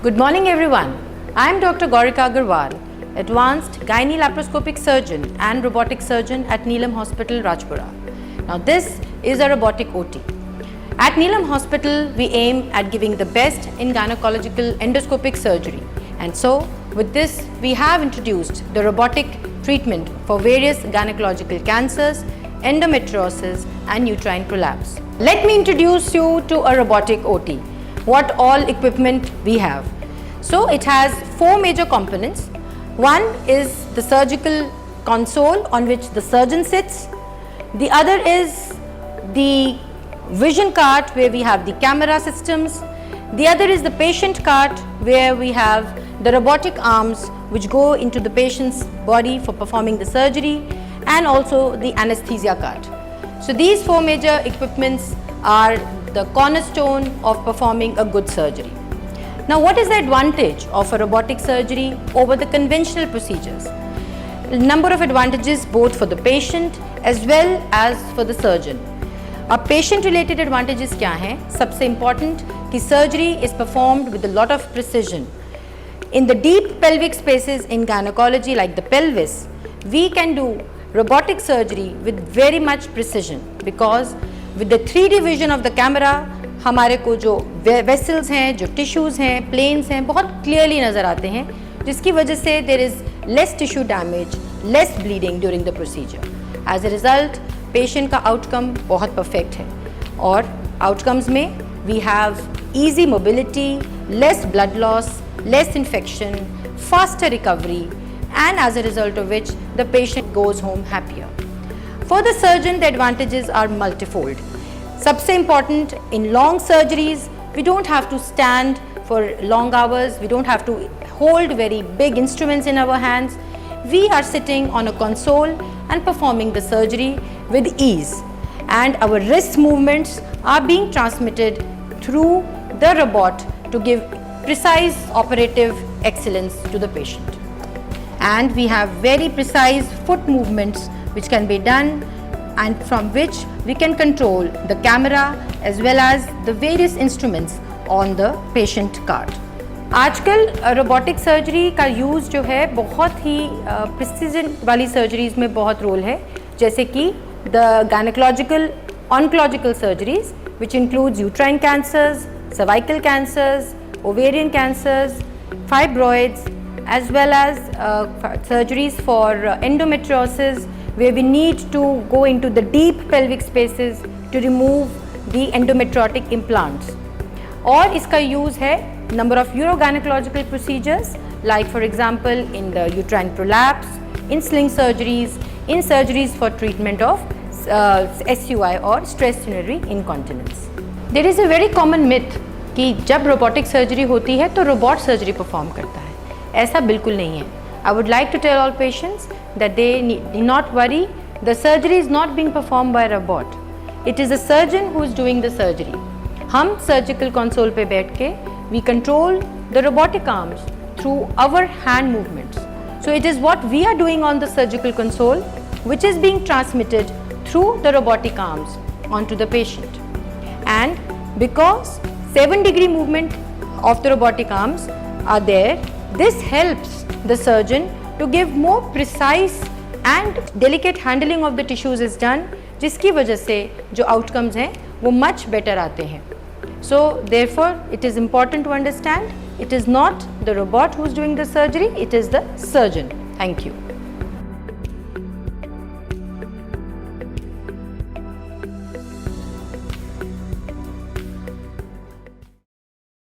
Good morning everyone. I am Dr. Gaurika Agarwal, Advanced Gynae Laparoscopic Surgeon and Robotic Surgeon at Neelam Hospital, Rajpura. Now this is a robotic OT. At Neelam Hospital, we aim at giving the best in gynecological endoscopic surgery. And so, with this, we have introduced the robotic treatment for various gynecological cancers, endometriosis and uterine prolapse. Let me introduce you to a robotic OT. What all equipment we have. So it has four major components. One is the surgical console on which the surgeon sits. The other is the vision cart where we have the camera systems. The other is the patient cart where we have the robotic arms which go into the patient's body for performing the surgery, and also the anesthesia cart. So these four major equipments are the cornerstone of performing a good surgery. Now what is the advantage of a robotic surgery over the conventional procedures? A number of advantages both for the patient as well as for the surgeon. अब patient related advantages क्या हैं? सबसे important कि surgery is performed with a lot of precision. In the deep pelvic spaces in gynecology like the pelvis, we can do robotic surgery with very much precision because with the 3D vision of the camera हमारे को जो vessels हैं, जो tissues हैं, planes हैं, बहुत clearly नज़र आते हैं, जिसकी वजह से there is less tissue damage, less bleeding during the procedure. As a result, patient का outcome बहुत perfect है और outcomes में we have easy mobility, less blood loss, less infection, faster recovery, and as a result of which the patient goes home happier. For the surgeon, the advantages are multifold. सबसे important in long surgeries, we don't have to stand for long hours, we don't have to hold very big instruments in our hands. We are sitting on a console and performing the surgery with ease, and our wrist movements are being transmitted through the robot to give precise operative excellence to the patient. And we have very precise foot movements which can be done, and from which we can control the camera as well as the various instruments on the patient cart. आजकल robotic surgery का use जो है बहुत ही precision वाली surgeries में बहुत role है, जैसे कि the gynaecological oncological surgeries which includes uterine cancers, cervical cancers, ovarian cancers, fibroids, as well as surgeries for endometriosis where we need to go into the deep pelvic spaces to remove the endometriotic implants. और इसका use है number of urogynecological procedures like for example in the uterine prolapse, in sling surgeries, in surgeries for treatment of SUI or stress urinary incontinence. There is a very common myth कि जब robotic surgery होती है तो robot surgery perform करता है. ऐसा बिल्कुल नहीं है. I would like to tell all patients that they need not worry. The surgery is not being performed by a robot. It is a surgeon who is doing the surgery. हम surgical console पे बैठ के we control the robotic arms through our hand movements. So it is what we are doing on the surgical console which is being transmitted through the robotic arms onto the patient. And because 7-degree movement of the robotic arms are there, this helps the surgeon to give more precise and delicate handling of the tissues is done, जिसकी वजह से जो outcomes हैं वो much better आते हैं. So therefore it is important to understand it is not the robot who is doing the surgery, it is the surgeon. Thank you.